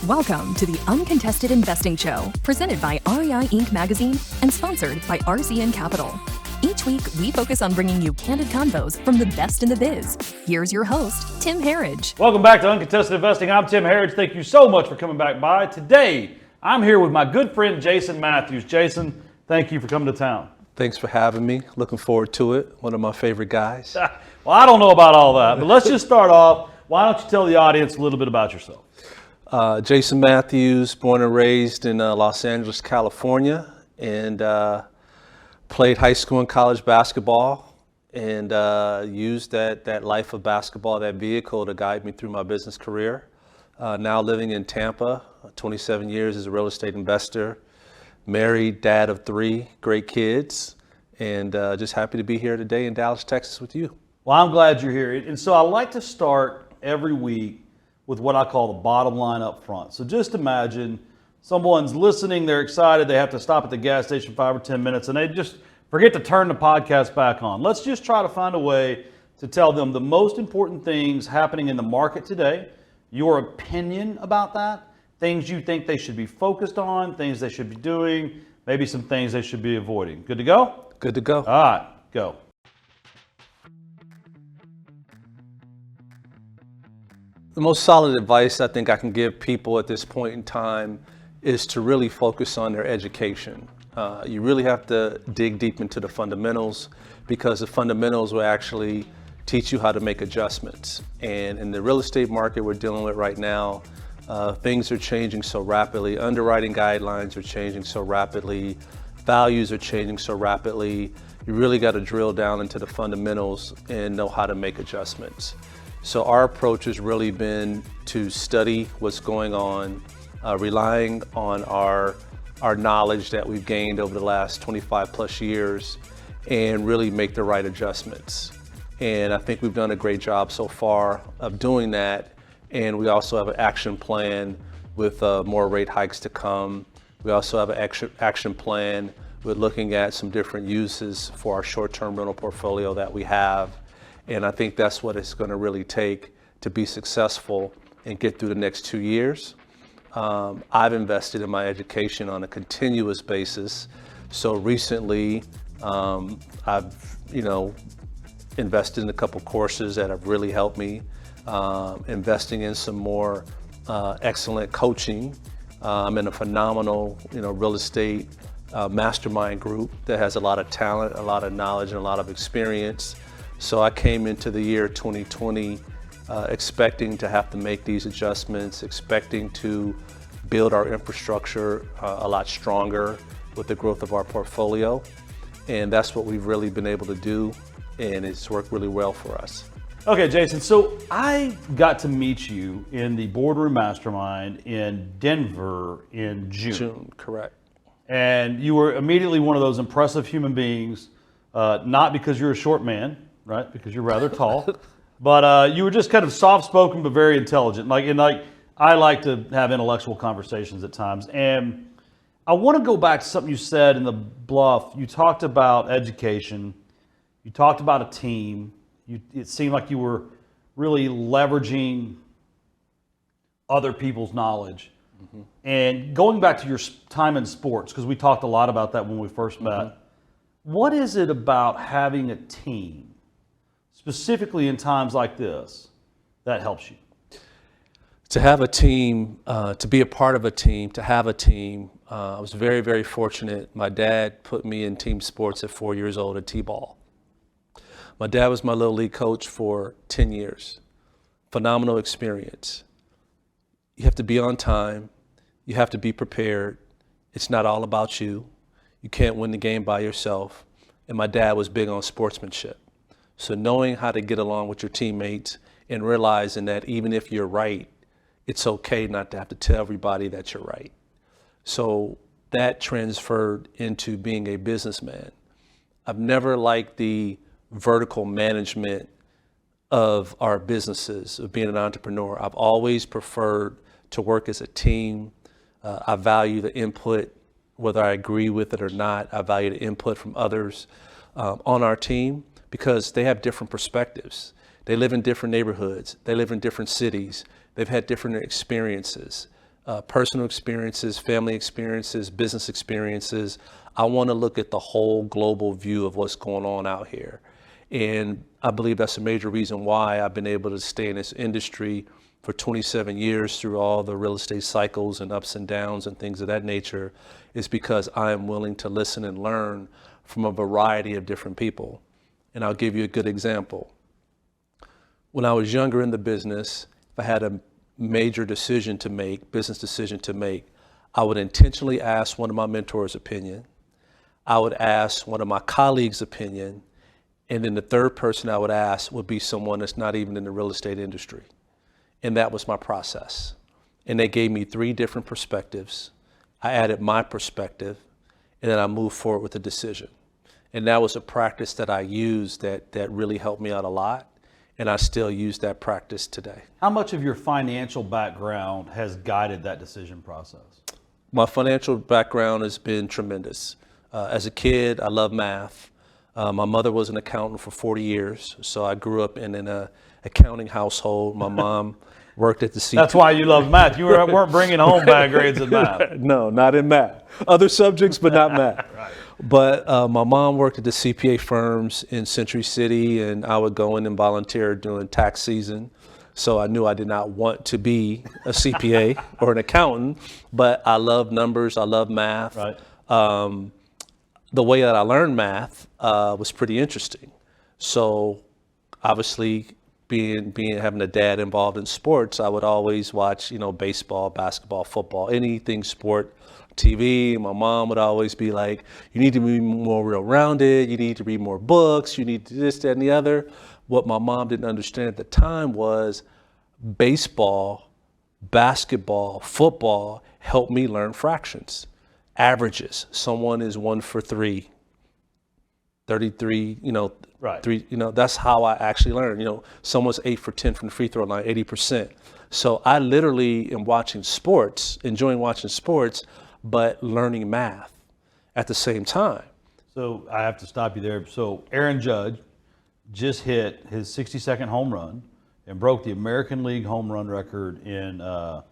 Welcome to the Uncontested Investing Show, presented by REI Inc. magazine and sponsored by RCN Capital. Each week, we focus on bringing you candid convos from the best in the biz. Here's your host, Tim Herriage. Welcome back to Uncontested Investing. I'm Tim Herriage. Thank you so much for coming back by. Today, I'm here with my good friend, Jason Matthews. Jason, thank you for coming to town. Thanks for having me. Looking forward to it. One of my favorite guys. Well, I don't know about all that, but let's just start off. Why don't you tell the audience a little bit about yourself? Jason Matthews, born and raised in Los Angeles, California, and played high school and college basketball, and used that life of basketball, that vehicle, to guide me through my business career. Now living in Tampa, 27 years as a real estate investor, married, dad of 3 great kids, and just happy to be here today in Dallas, Texas with you. Well, I'm glad you're here. And so I like to start every week with what I call the bottom line up front. So just imagine someone's listening, they're excited, they have to stop at the gas station 5 or 10 minutes, and they just forget to turn the podcast back on. Let's just try to find a way to tell them the most important things happening in the market today, your opinion about that, things you think they should be focused on, things they should be doing, maybe some things they should be avoiding. Good to go? Good to go. All right, go. The most solid advice I think I can give people at this point in time is to really focus on their education. You really have to dig deep into the fundamentals, because the fundamentals will actually teach you how to make adjustments. And in the real estate market we're dealing with right now, things are changing so rapidly. Underwriting guidelines are changing so rapidly. Values are changing so rapidly. You really got to drill down into the fundamentals and know how to make adjustments. So our approach has really been to study what's going on, relying on our knowledge that we've gained over the last 25 plus years, and really make the right adjustments. And I think we've done a great job so far of doing that. And we also have an action plan with more rate hikes to come. We also have an action plan with looking at some different uses for our short-term rental portfolio that we have. And I think that's what it's going to really take to be successful and get through the next 2 years. I've invested in my education on a continuous basis. So recently, I've invested in a couple courses that have really helped me. Investing in some more excellent coaching. I'm in a phenomenal, real estate mastermind group that has a lot of talent, a lot of knowledge, and a lot of experience. So I came into the year 2020 expecting to have to make these adjustments, expecting to build our infrastructure a lot stronger with the growth of our portfolio. And that's what we've really been able to do, and it's worked really well for us. Okay, Jason, so I got to meet you in the Boardroom Mastermind in Denver in June. Correct. And you were immediately one of those impressive human beings, not because you're a short man, right? Because you're rather tall, but you were just kind of soft-spoken but very intelligent. I like to have intellectual conversations at times, and I want to go back to something you said in the bluff. You talked about education. You talked about a team. It seemed like you were really leveraging other people's knowledge. Mm-hmm. And going back to your time in sports, because we talked a lot about that when we first met. Mm-hmm. What is it about having a team, specifically in times like this, that helps you? To have a team, to be a part of a team, to have a team, I was very, very fortunate. My dad put me in team sports at 4 years old at T-ball. My dad was my little league coach for 10 years. Phenomenal experience. You have to be on time. You have to be prepared. It's not all about you. You can't win the game by yourself. And my dad was big on sportsmanship. So knowing how to get along with your teammates and realizing that even if you're right, it's okay not to have to tell everybody that you're right. So that transferred into being a businessman. I've never liked the vertical management of our businesses, of being an entrepreneur. I've always preferred to work as a team. I value the input, whether I agree with it or not. I value the input from others on our team, because they have different perspectives. They live in different neighborhoods. They live in different cities. They've had different experiences. personal experiences, family experiences, business experiences. I want to look at the whole global view of what's going on out here. And I believe that's a major reason why I've been able to stay in this industry for 27 years through all the real estate cycles and ups and downs and things of that nature, is because I am willing to listen and learn from a variety of different people. And I'll give you a good example. When I was younger in the business, if I had a major decision to make, business decision to make, I would intentionally ask one of my mentors' opinion. I would ask one of my colleagues' opinion. And then the third person I would ask would be someone that's not even in the real estate industry. And that was my process. And they gave me 3 different perspectives. I added my perspective, and then I moved forward with the decision. And that was a practice that I used that really helped me out a lot. And I still use that practice today. How much of your financial background has guided that decision process? My financial background has been tremendous. As a kid, I love math. My mother was an accountant for 40 years, so I grew up in an accounting household. My mom worked at the CPA. That's why you love math. You weren't bringing home bad grades in math. No, not in math. Other subjects, but not math. Right. But my mom worked at the CPA firms in Century City, and I would go in and volunteer during tax season. So I knew I did not want to be a CPA or an accountant, but I love numbers, I love math. Right. The way that I learned math was pretty interesting. So obviously having a dad involved in sports, I would always watch, baseball, basketball, football, anything sport, TV. My mom would always be like, you need to be more well-rounded, you need to read more books, you need to this, that, and the other. What my mom didn't understand at the time was baseball, basketball, football helped me learn fractions, averages. Someone is 1 for 3, 33, Right. 3, that's how I actually learned. Someone's 8 for 10 from the free throw line, 80%. So I literally am watching sports, enjoying watching sports, but learning math at the same time. So I have to stop you there. So Aaron Judge just hit his 62nd home run and broke the American League home run record in, of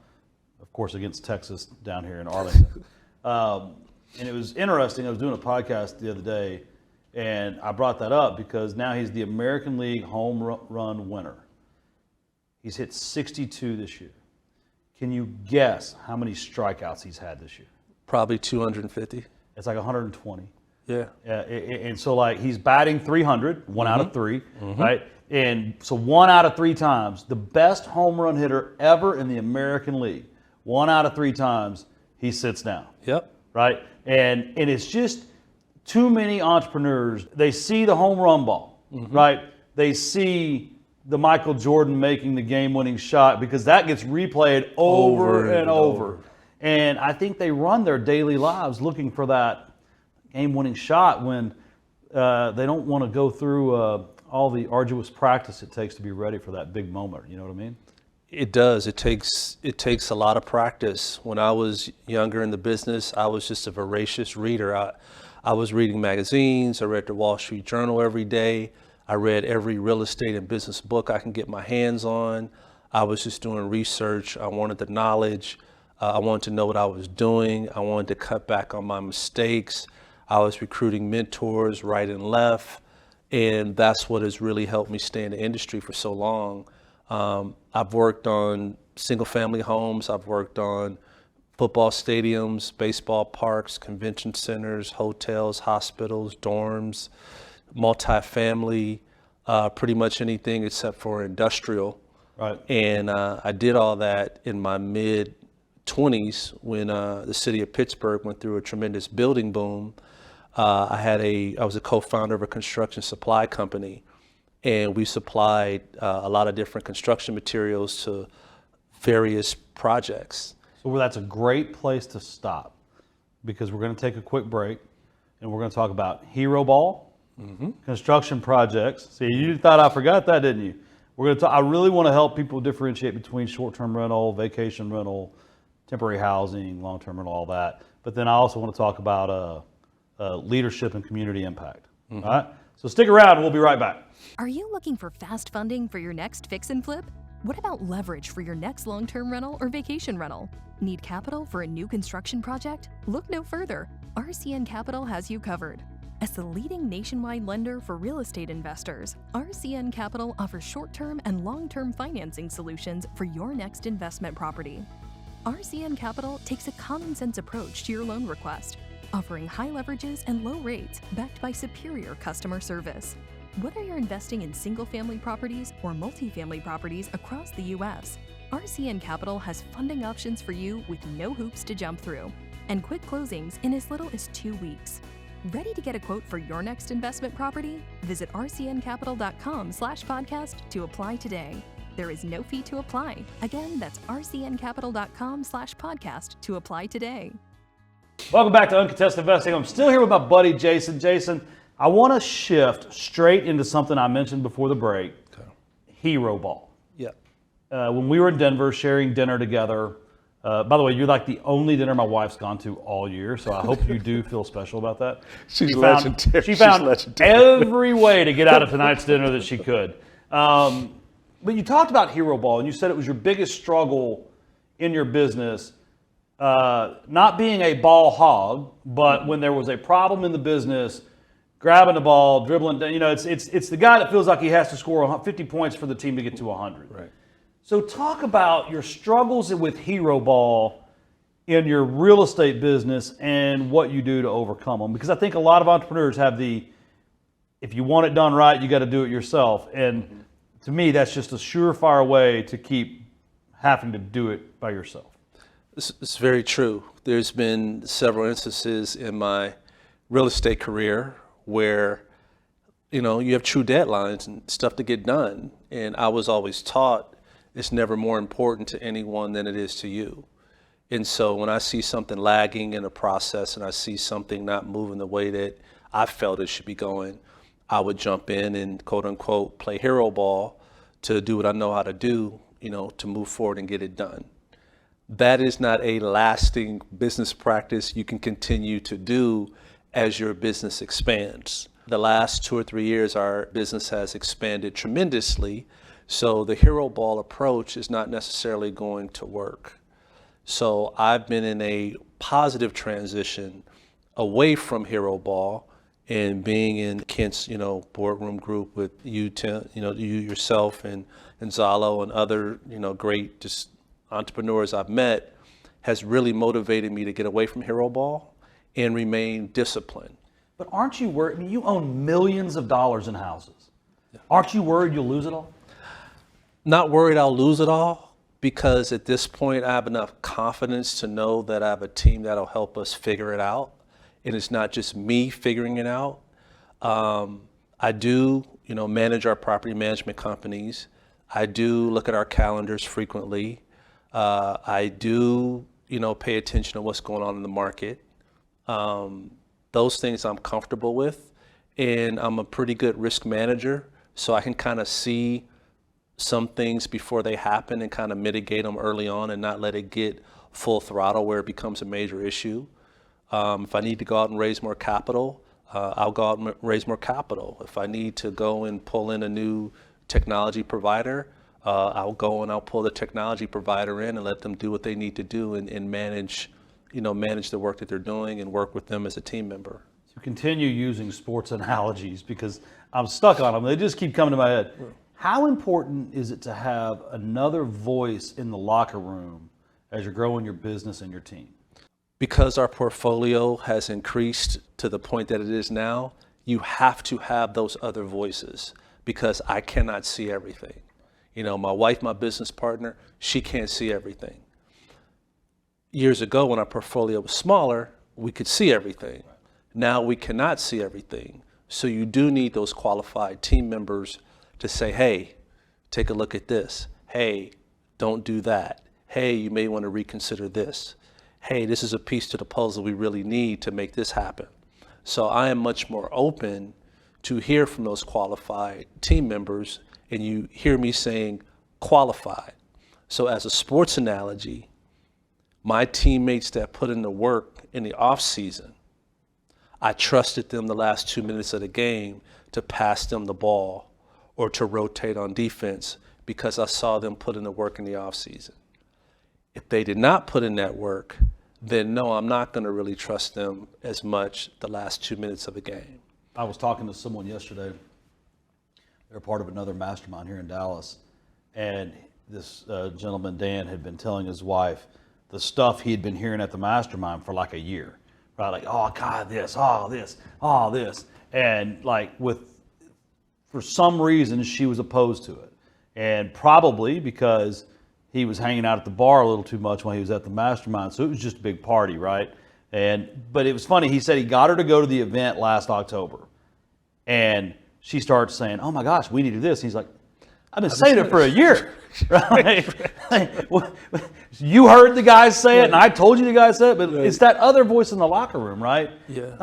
course, against Texas down here in Arlington. And it was interesting. I was doing a podcast the other day, and I brought that up because now he's the American League home run winner. He's hit 62 this year. Can you guess how many strikeouts he's had this year? Probably 250. It's like 120. Yeah. And so he's batting 300, one out of 3, right? And so 1 out of 3 times, the best home run hitter ever in the American League, 1 out of 3 times, he sits down. Yep. Right? And it's just too many entrepreneurs, they see the home run ball, right? They see the Michael Jordan making the game-winning shot because that gets replayed over and over. And I think they run their daily lives looking for that game-winning shot when they don't want to go through all the arduous practice it takes to be ready for that big moment. You know what I mean? It does. It takes a lot of practice. When I was younger in the business, I was just a voracious reader. I was reading magazines. I read the Wall Street Journal every day. I read every real estate and business book I can get my hands on. I was just doing research. I wanted the knowledge. I wanted to know what I was doing. I wanted to cut back on my mistakes. I was recruiting mentors right and left. And that's what has really helped me stay in the industry for so long. I've worked on single family homes. I've worked on football stadiums, baseball parks, convention centers, hotels, hospitals, dorms, multifamily, pretty much anything except for industrial. Right. And I did all that in my mid-20s when the city of Pittsburgh went through a tremendous building boom. I was a co-founder of a construction supply company, and we supplied a lot of different construction materials to various projects. So that's a great place to stop because we're going to take a quick break and we're going to talk about hero ball, construction projects. See, you thought I forgot that, didn't you? We're going to I really want to help people differentiate between short-term rental, vacation rental, temporary housing, long-term rental, all that. But then I also want to talk about leadership and community impact. All right? So stick around and we'll be right back. Are you looking for fast funding for your next fix and flip? What about leverage for your next long-term rental or vacation rental? Need capital for a new construction project? Look no further. RCN Capital has you covered. As the leading nationwide lender for real estate investors, RCN Capital offers short-term and long-term financing solutions for your next investment property. RCN Capital takes a common-sense approach to your loan request, offering high leverages and low rates backed by superior customer service. Whether you're investing in single-family properties or multifamily properties across the U.S., RCN Capital has funding options for you with no hoops to jump through and quick closings in as little as 2 weeks. Ready to get a quote for your next investment property? Visit rcncapital.com/podcast to apply today. There is no fee to apply. Again, that's rcncapital.com/podcast to apply today. Welcome back to Uncontested Investing. I'm still here with my buddy Jason. Jason, I want to shift straight into something I mentioned before the break. Okay. Hero ball. Yeah. When we were in Denver sharing dinner together, by the way, you're like the only dinner my wife's gone to all year, so I hope you do feel special about that. She's legendary. She found every way to get out of tonight's dinner that she could. But you talked about hero ball, and you said it was your biggest struggle in your business, not being a ball hog, but when there was a problem in the business, grabbing the ball, dribbling, it's the guy that feels like he has to score 50 points for the team to get to 100. Right. So talk about your struggles with hero ball in your real estate business and what you do to overcome them. Because I think a lot of entrepreneurs have if you want it done right, you got to do it yourself. And to me, that's just a surefire way to keep having to do it by yourself. It's very true. There's been several instances in my real estate career where, you have true deadlines and stuff to get done. And I was always taught it's never more important to anyone than it is to you. And so when I see something lagging in a process and I see something not moving the way that I felt it should be going, I would jump in and quote unquote play hero ball to do what I know how to do, to move forward and get it done. That is not a lasting business practice you can continue to do as your business expands. The last 2 or 3 years, our business has expanded tremendously. So the hero ball approach is not necessarily going to work. So I've been in a positive transition away from hero ball and being in Kent's, boardroom group with you, Tim, you yourself and Zalo and other, great just entrepreneurs I've met has really motivated me to get away from hero ball and remain disciplined. But aren't you worried? I mean, you own millions of dollars in houses. Yeah. Aren't you worried you'll lose it all? Not worried I'll lose it all, because at this point I have enough confidence to know that I have a team that'll help us figure it out. And it's not just me figuring it out. I do, manage our property management companies. I do look at our calendars frequently. I do, pay attention to what's going on in the market. Those things I'm comfortable with, and I'm a pretty good risk manager, so I can kind of see some things before they happen and kind of mitigate them early on and not let it get full throttle where it becomes a major issue. If I need to go out and raise more capital, I'll go out and raise more capital. If I need to go and pull in a new technology provider, I'll go and I'll pull the technology provider in and let them do what they need to do and manage the work that they're doing and work with them as a team member. So continue using sports analogies because I'm stuck on them. They just keep coming to my head. How important is it to have another voice in the locker room as you're growing your business and your team? Because our portfolio has increased to the point that it is now, you have to have those other voices because I cannot see everything. My wife, my business partner, she can't see everything. Years ago when our portfolio was smaller, we could see everything. Now we cannot see everything. So you do need those qualified team members to say, hey, take a look at this. Hey, don't do that. Hey, you may want to reconsider this. Hey, this is a piece to the puzzle we really need to make this happen. So I am much more open to hear from those qualified team members, and you hear me saying qualified. So as a sports analogy, my teammates that put in the work in the off season, I trusted them the last 2 minutes of the game to pass them the ball or to rotate on defense because I saw them put in the work in the off season. If they did not put in that work, then no, I'm not going to really trust them as much the last 2 minutes of a game. I was talking to someone yesterday. They're part of another mastermind here in Dallas. And this gentleman, Dan, had been telling his wife the stuff he had been hearing at the mastermind for like a year. Right? Like, oh, God, this. And like for some reason, she was opposed to it. And probably because he was hanging out at the bar a little too much when he was at the mastermind. So it was just a big party, right? But it was funny. He said he got her to go to the event last October. And she starts saying, oh my gosh, we need to do this. He's like, I've been saying it for a year. Right? You heard the guys say it, and I told you the guys said it, but it's that other voice in the locker room, right? Yeah.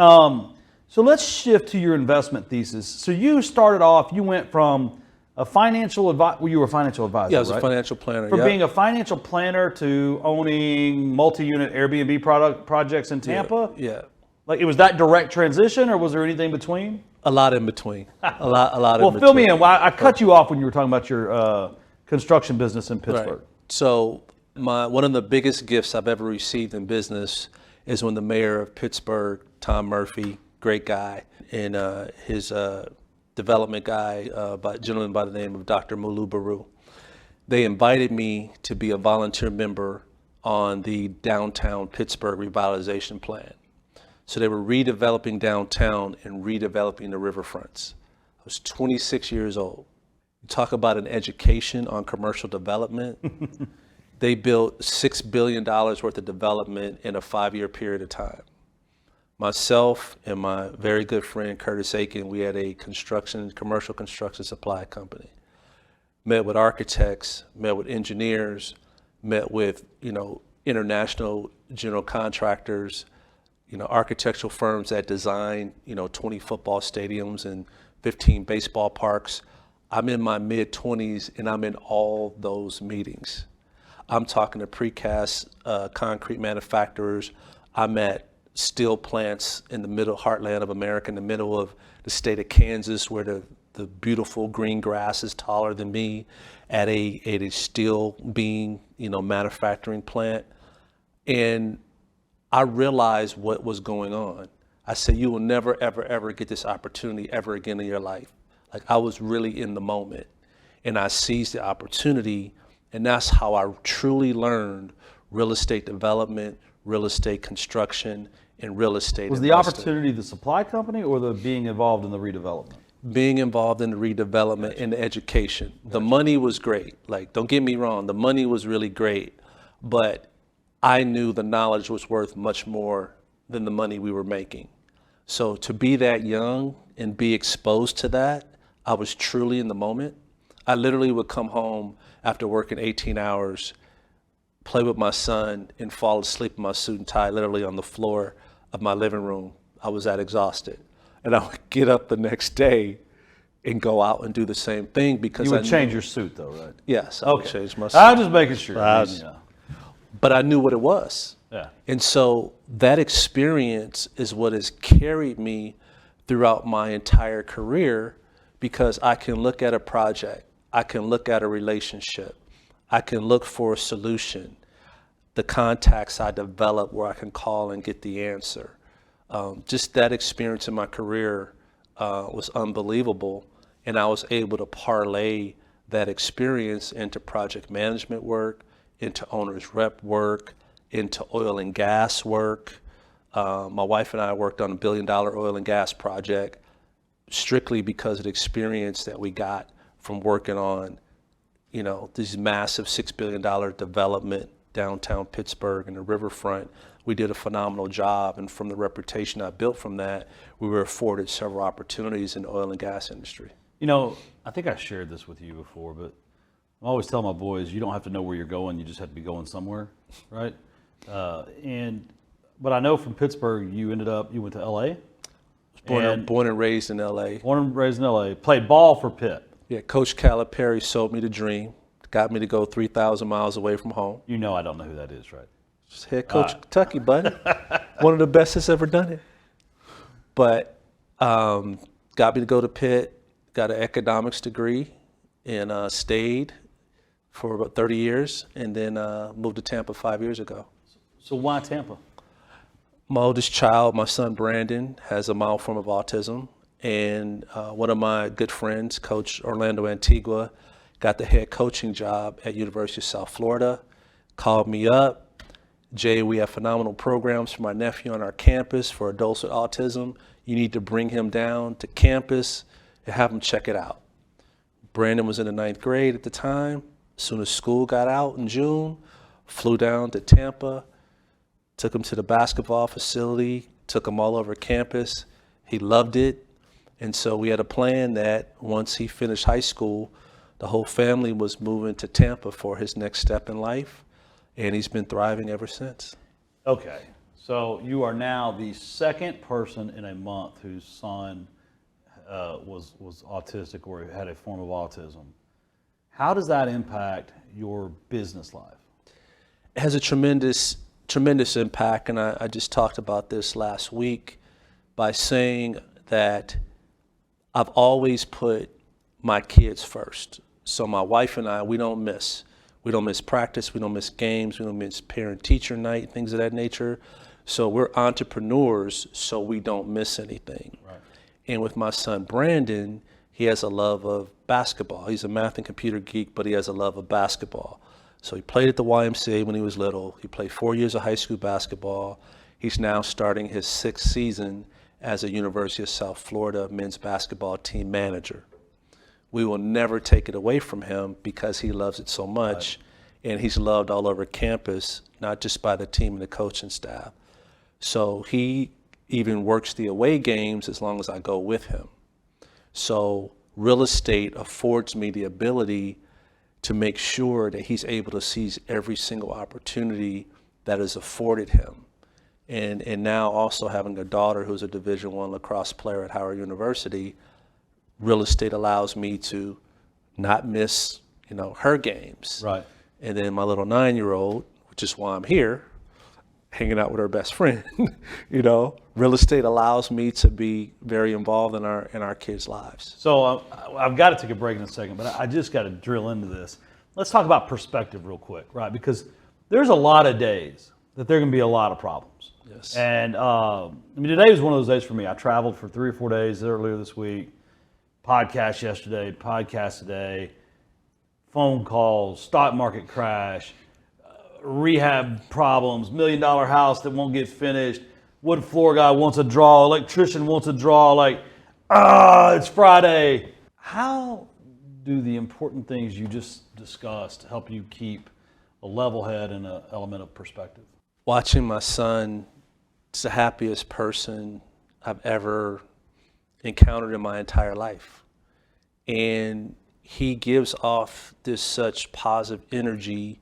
So let's shift to your investment thesis. So you started off, you went from a financial advisor, well, you were a financial advisor, Yeah, I was right? a financial planner. From being a financial planner to owning multi-unit Airbnb projects in Tampa? Yeah. Like, it was that direct transition, or was there anything between? A lot in between. A lot Well, in between. fill me in. I cut you off when you were talking about your construction business in Pittsburgh. Right. So one of the biggest gifts I've ever received in business is when the mayor of Pittsburgh, Tom Murphy, great guy, and his development guy, a gentleman by the name of Dr. Mulu Baru, they invited me to be a volunteer member on the downtown Pittsburgh revitalization plan. So they were redeveloping downtown and redeveloping the riverfronts. I was 26 years old. You talk about an education on commercial development. They built $6 billion worth of development in a 5-year period of time. Myself and my very good friend Curtis Aiken, we had a commercial construction supply company. Met with architects, met with engineers, met with international general contractors, architectural firms that design 20 football stadiums and 15 baseball parks. I'm in my mid-20s and I'm in all those meetings. I'm talking to precast concrete manufacturers. I'm at steel plants in the middle heartland of America, in the middle of the state of Kansas, where the beautiful green grass is taller than me, at a steel beam manufacturing plant. And I realized what was going on. I said, you will never, ever, ever get this opportunity ever again in your life. Like, I was really in the moment, and I seized the opportunity, and that's how I truly learned real estate development, real estate construction, and real estate Was investing. the opportunity the supply company or the being involved in the redevelopment? Being involved in the redevelopment and the education. The money was great. Like, don't get me wrong, the money was really great, but I knew the knowledge was worth much more than the money we were making. So to be that young and be exposed to that, I was truly in the moment. I literally would come home after working 18 hours, play with my son, and fall asleep in my suit and tie, literally on the floor of my living room. I was that exhausted. And I would get up the next day and go out and do the same thing because You would change your suit, though, right? Yes, I would change my suit. I'm just making sure. But I knew what it was. Yeah. And so that experience is what has carried me throughout my entire career, because I can look at a project, I can look at a relationship, I can look for a solution, the contacts I develop where I can call and get the answer. Just that experience in my career was unbelievable, and I was able to parlay that experience into project management work, into owner's rep work, into oil and gas work. My wife and I worked on $1 billion oil and gas project strictly because of the experience that we got from working on, this massive $6 billion development downtown Pittsburgh and the riverfront. We did a phenomenal job, and from the reputation I built from that, we were afforded several opportunities in the oil and gas industry. I think I shared this with you before, but I always tell my boys, you don't have to know where you're going, you just have to be going somewhere, right? But I know from Pittsburgh, you went to LA? Born and raised in LA. Born and raised in LA, played ball for Pitt. Yeah, Coach Calipari sold me the dream, got me to go 3,000 miles away from home. I don't know who that is, right? Just head coach of Kentucky, buddy. One of the best that's ever done it. But got me to go to Pitt, got an economics degree, and stayed. for about 30 years, and then moved to Tampa 5 years ago. So why Tampa? My oldest child, my son Brandon, has a mild form of autism, and one of my good friends, Coach Orlando Antigua, got the head coaching job at University of South Florida, called me up. Jay, we have phenomenal programs for my nephew on our campus for adults with autism. You need to bring him down to campus and have him check it out. Brandon was in the 9th grade at the time. As soon as school got out in June, flew down to Tampa, took him to the basketball facility, took him all over campus. He loved it. And so we had a plan that once he finished high school, the whole family was moving to Tampa for his next step in life. And he's been thriving ever since. Okay. So you are now the second person in a month whose son was autistic or had a form of autism. How does that impact your business life? It has a tremendous impact, and I just talked about this last week by saying that I've always put my kids first. So my wife and I, we don't miss practice, we don't miss games, we don't miss parent-teacher night, things of that nature. So we're entrepreneurs, so we don't miss anything. Right. And with my son Brandon, he has a love of basketball. He's a math and computer geek, but he has a love of basketball. So he played at the YMCA when he was little. He played 4 years of high school basketball. He's now starting his 6th season as a University of South Florida men's basketball team manager. We will never take it away from him because he loves it so much. Right. And he's loved all over campus, not just by the team and the coaching staff. So he even works the away games as long as I go with him. So real estate affords me the ability to make sure that he's able to seize every single opportunity that is afforded him. And now also having a daughter who's a Division I lacrosse player at Howard University, real estate allows me to not miss, her games. Right. And then my little 9-year-old, which is why I'm here, hanging out with her best friend, real estate allows me to be very involved in our kids' lives. So I've got to take a break in a second, but I just got to drill into this. Let's talk about perspective real quick, right? Because there's a lot of days that there are going to be a lot of problems. Yes. And today was one of those days for me. I traveled for 3 or 4 days earlier this week. Podcast yesterday, podcast today, phone calls, stock market crash, rehab problems, $1 million house that won't get finished, wood floor guy wants a draw, electrician wants a draw, it's Friday. How do the important things you just discussed help you keep a level head and an element of perspective? Watching my son, he's the happiest person I've ever encountered in my entire life. And he gives off this such positive energy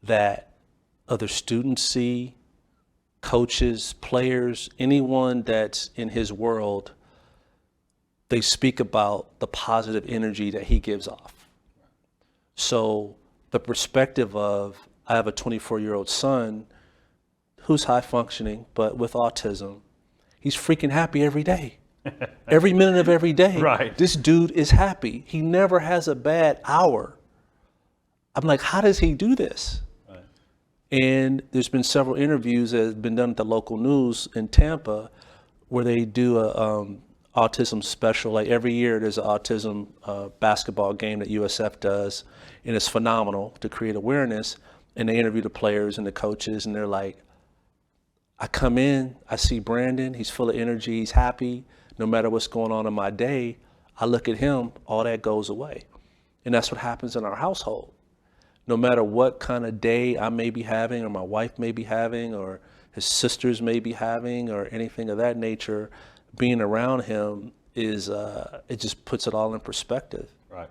that other students see, coaches, players, anyone that's in his world, they speak about the positive energy that he gives off. So the perspective of, I have a 24-year-old son who's high functioning, but with autism, he's freaking happy every day. Every minute of every day, right. This dude is happy. He never has a bad hour. I'm like, how does he do this? Right. And there's been several interviews that have been done at the local news in Tampa where they do a autism special. Like every year there's an autism basketball game that USF does, and it's phenomenal to create awareness. And they interview the players and the coaches, and they're like, I come in, I see Brandon, he's full of energy, he's happy. No matter what's going on in my day, I look at him, all that goes away. And that's what happens in our household. No matter what kind of day I may be having, or my wife may be having, or his sisters may be having, or anything of that nature, being around him is, it just puts it all in perspective. Right.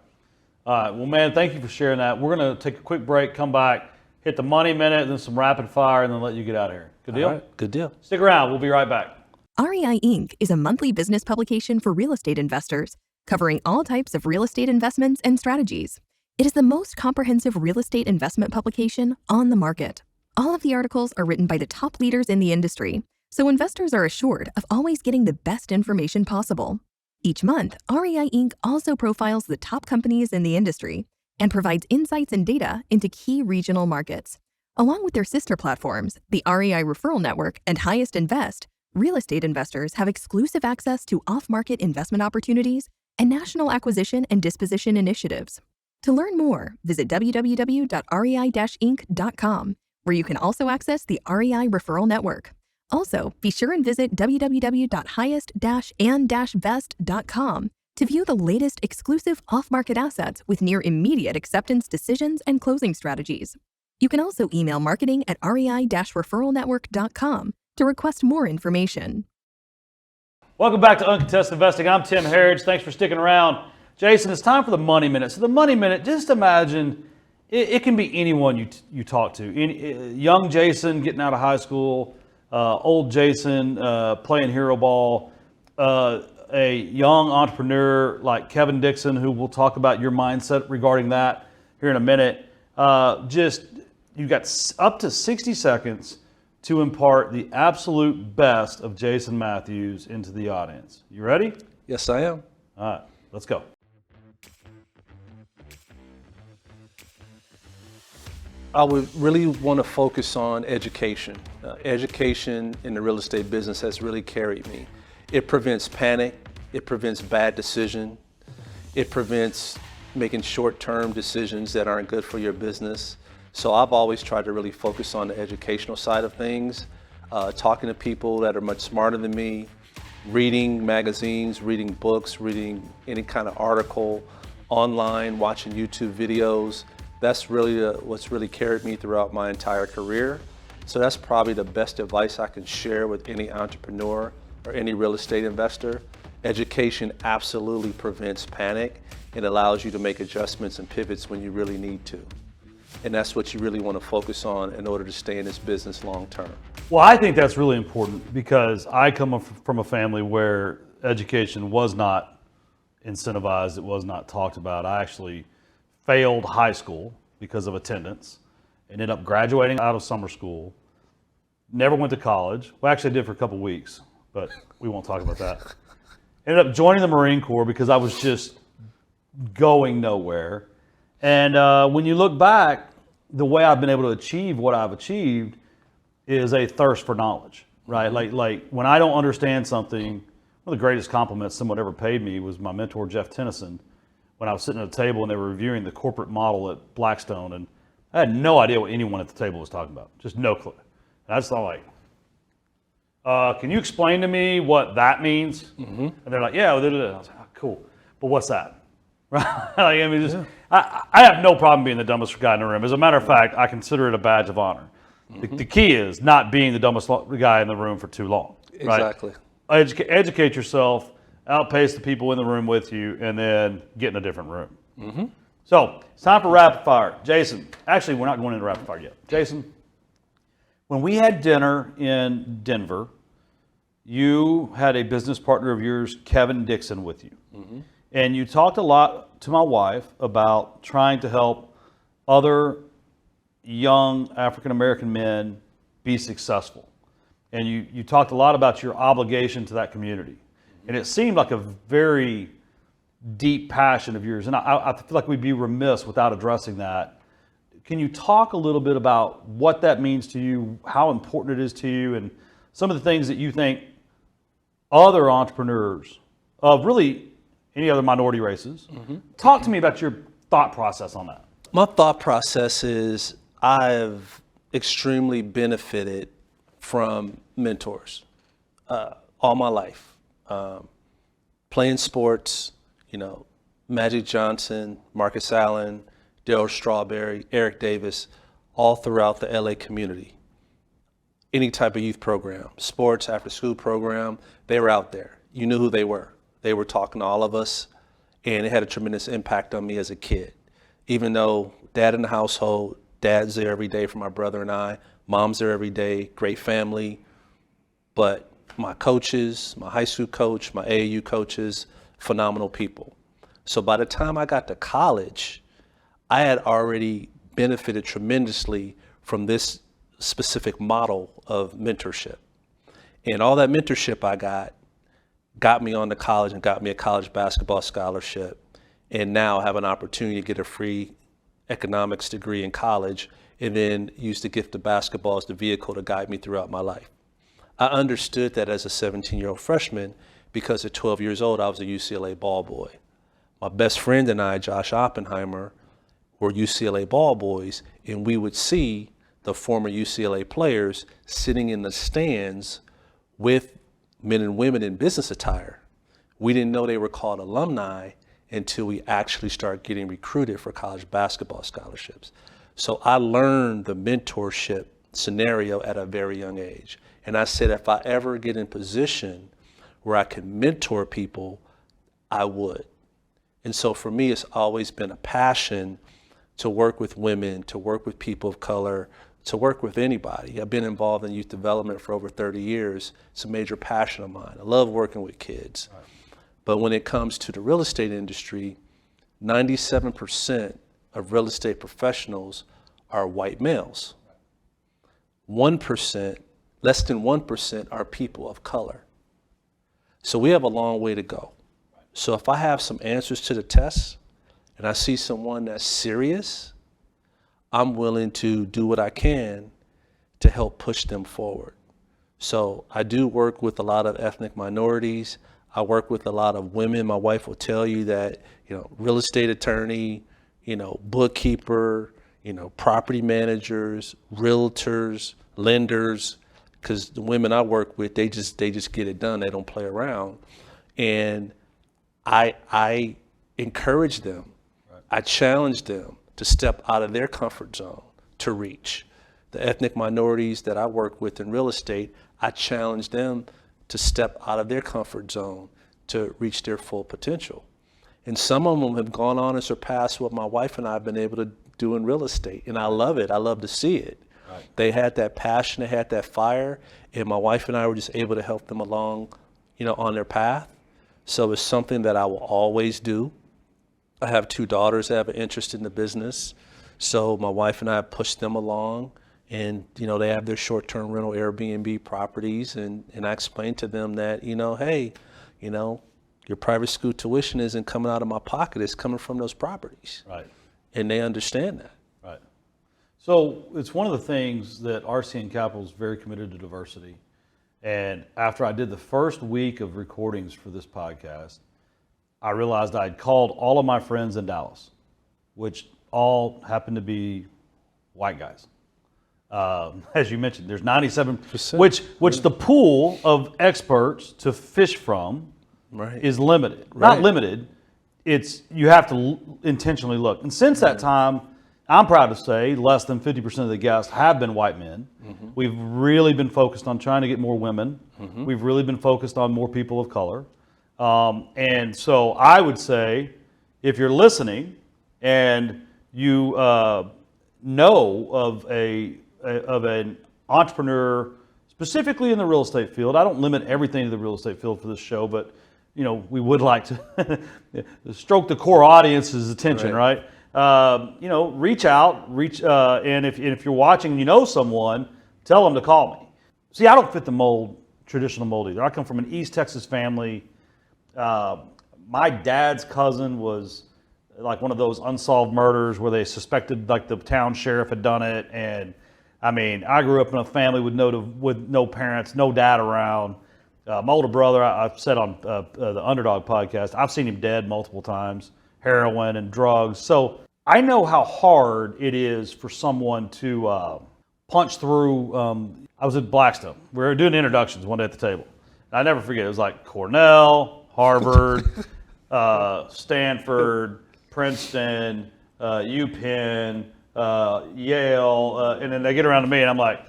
All right, well, man, thank you for sharing that. We're going to take a quick break, come back, hit the money minute, then some rapid fire, and then let you get out of here. Good deal? All right, good deal. Stick around. We'll be right back. REI Inc. is a monthly business publication for real estate investors, covering all types of real estate investments and strategies. It is the most comprehensive real estate investment publication on the market. All of the articles are written by the top leaders in the industry, so investors are assured of always getting the best information possible. Each month, REI Inc. also profiles the top companies in the industry and provides insights and data into key regional markets. Along with their sister platforms, the REI Referral Network and Highest Invest, real estate investors have exclusive access to off-market investment opportunities and national acquisition and disposition initiatives. To learn more, visit www.rei-inc.com, where you can also access the REI Referral Network. Also, be sure and visit www.highest-and-vest.com to view the latest exclusive off-market assets with near immediate acceptance decisions and closing strategies. You can also email marketing at rei-referralnetwork.com to request more information. Welcome back to Uncontested Investing. I'm Tim Herriage. Thanks for sticking around. Jason, it's time for the Money Minute. So the Money Minute, just imagine, it can be anyone you talk to. Young Jason getting out of high school, old Jason playing hero ball, a young entrepreneur like Kevin Dixon, who will talk about your mindset regarding that here in a minute. You've got up to 60 seconds to impart the absolute best of Jason Matthews into the audience. You ready? Yes, I am. All right, let's go. I would really want to focus on education. Education in the real estate business has really carried me. It prevents panic, it prevents bad decision, it prevents making short-term decisions that aren't good for your business. So I've always tried to really focus on the educational side of things, talking to people that are much smarter than me, reading magazines, reading books, reading any kind of article online, watching YouTube videos. That's really what's really carried me throughout my entire career. So that's probably the best advice I can share with any entrepreneur or any real estate investor. Education absolutely prevents panic. It allows you to make adjustments and pivots when you really need to. And that's what you really want to focus on in order to stay in this business long term. Well, I think that's really important because I come from a family where education was not incentivized, it was not talked about. I actually failed high school because of attendance, ended up graduating out of summer school, never went to college. Well, actually I did for a couple weeks, but we won't talk about that. Ended up joining the Marine Corps because I was just going nowhere. And when you look back, the way I've been able to achieve what I've achieved is a thirst for knowledge, right? Like when I don't understand something, one of the greatest compliments someone ever paid me was my mentor, Jeff Tennyson, when I was sitting at a table and they were reviewing the corporate model at Blackstone, and I had no idea what anyone at the table was talking about, just no clue. And I just thought like, can you explain to me what that means? Mm-hmm. And they're like, yeah, I was like, oh, cool, but what's that? Right? Like, I mean, I have no problem being the dumbest guy in the room. As a matter of fact, I consider it a badge of honor. Mm-hmm. The key is not being the dumbest guy in the room for too long. Right? Exactly. Educate yourself, outpace the people in the room with you, and then get in a different room. Mm-hmm. So it's time for rapid fire. Jason, actually, we're not going into rapid fire yet. Jason, when we had dinner in Denver, you had a business partner of yours, Kevin Dixon, with you. Mm-hmm. And you talked a lot to my wife about trying to help other young African-American men be successful. And you talked a lot about your obligation to that community. And it seemed like a very deep passion of yours. And I feel like we'd be remiss without addressing that. Can you talk a little bit about what that means to you, how important it is to you, and some of the things that you think other entrepreneurs of really any other minority races, talk to me about your thought process on that. My thought process is I've extremely benefited from mentors all my life. Playing sports, Magic Johnson, Marcus Allen, Darryl Strawberry, Eric Davis, all throughout the LA community. Any type of youth program, sports, after school program, they were out there. You knew who they were. They were talking to all of us, and it had a tremendous impact on me as a kid. Even though dad in the household, dad's there every day for my brother and I, mom's there every day, great family. But my coaches, my high school coach, my AAU coaches, phenomenal people. So by the time I got to college, I had already benefited tremendously from this specific model of mentorship. And all that mentorship I got me on to college and got me a college basketball scholarship. And now I have an opportunity to get a free economics degree in college, and then used the gift of basketball as the vehicle to guide me throughout my life. I understood that as a 17-year-old freshman because at 12 years old, I was a UCLA ball boy. My best friend and I, Josh Oppenheimer, were UCLA ball boys, and we would see the former UCLA players sitting in the stands with men and women in business attire. We didn't know they were called alumni until we actually started getting recruited for college basketball scholarships. So I learned the mentorship scenario at a very young age. And I said, if I ever get in position where I can mentor people, I would. And so for me, it's always been a passion to work with women, to work with people of color, to work with anybody. I've been involved in youth development for over 30 years. It's a major passion of mine. I love working with kids. Right. But when it comes to the real estate industry, 97% of real estate professionals are white males. 1%, less than 1% are people of color. So we have a long way to go. So if I have some answers to the test and I see someone that's serious, I'm willing to do what I can to help push them forward. So I do work with a lot of ethnic minorities. I work with a lot of women. My wife will tell you that, real estate attorney, bookkeeper, property managers, realtors, lenders, because the women I work with, they just get it done. They don't play around. And I encourage them. Right. I challenge them to step out of their comfort zone to reach. The ethnic minorities that I work with in real estate, I challenge them to step out of their comfort zone to reach their full potential. And some of them have gone on and surpassed what my wife and I have been able to do in real estate. And I love it. I love to see it. Right. They had that passion, they had that fire, and my wife and I were just able to help them along, on their path. So it's something that I will always do. I have 2 daughters that have an interest in the business. So my wife and I have pushed them along, and, they have their short-term rental Airbnb properties. And I explained to them that, hey, your private school tuition isn't coming out of my pocket. It's coming from those properties. Right. And they understand that. Right. So it's one of the things that RCN Capital is very committed to diversity. And after I did the first week of recordings for this podcast, I realized I'd called all of my friends in Dallas, which all happened to be white guys. As you mentioned, there's 97%, which the pool of experts to fish from is limited. Right. Not limited. You have to intentionally look. And since that time, I'm proud to say less than 50% of the guests have been white men. Mm-hmm. We've really been focused on trying to get more women. Mm-hmm. We've really been focused on more people of color. And so I would say, if you're listening and you know of an entrepreneur, specifically in the real estate field, I don't limit everything to the real estate field for this show, but we would like to stroke the core audience's attention, right? Reach out, and if you're watching and you know someone, tell them to call me. See, I don't fit the traditional mold either. I come from an East Texas family. My dad's cousin was like one of those unsolved murders where they suspected like the town sheriff had done it. And I mean, I grew up in a family with no parents, no dad around. My older brother, I've said on the Underdog podcast, I've seen him dead multiple times, heroin and drugs. So I know how hard it is for someone to punch through. I was at Blackstone. We were doing introductions one day at the table. And I never forget, it was like Cornell, Harvard, Stanford, Princeton, UPenn, Yale, and then they get around to me and I'm like,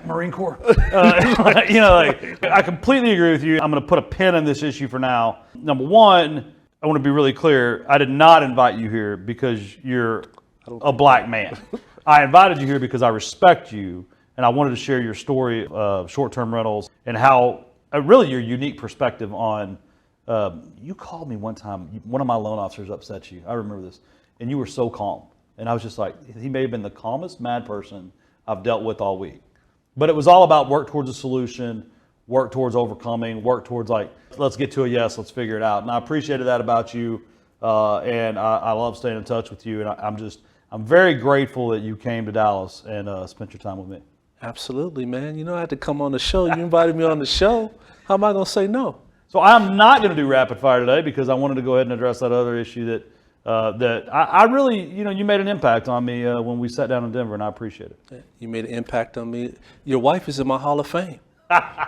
Marine Corps. I completely agree with you. I'm going to put a pin in this issue for now. Number one, I want to be really clear. I did not invite you here because you're a black man. I invited you here because I respect you, and I wanted to share your story of short-term rentals and how really your unique perspective on. You called me one time. One of my loan officers upset you. I remember this, and you were so calm. And I was just like, he may have been the calmest mad person I've dealt with all week. But it was all about work towards a solution, work towards overcoming, work towards like, let's get to a yes, let's figure it out. And I appreciated that about you. And I love staying in touch with you. And I'm I'm very grateful that you came to Dallas and spent your time with me. Absolutely, man. You know, I had to come on the show. You invited me on the show. How am I going to say no? So I'm not going to do rapid fire today because I wanted to go ahead and address that other issue that I really, you made an impact on me when we sat down in Denver, and I appreciate it. You made an impact on me. Your wife is in my Hall of Fame.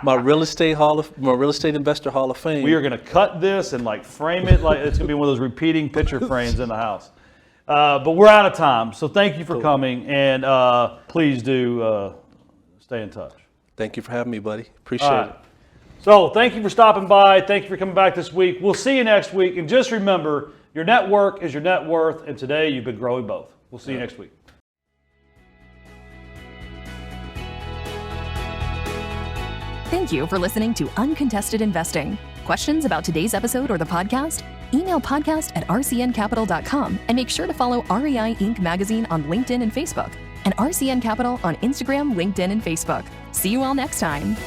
my real estate investor Hall of Fame. We are going to cut this and frame it like it's going to be one of those repeating picture frames in the house. But we're out of time, so thank you for coming, and please do stay in touch. Thank you for having me, buddy. Appreciate it. So thank you for stopping by. Thank you for coming back this week. We'll see you next week, and just remember, your network is your net worth, and today you've been growing both. We'll see you next week. Thank you for listening to Uncontested Investing. Questions about today's episode or the podcast? Email podcast@rcncapital.com and make sure to follow REI Inc. magazine on LinkedIn and Facebook, and RCN Capital on Instagram, LinkedIn, and Facebook. See you all next time.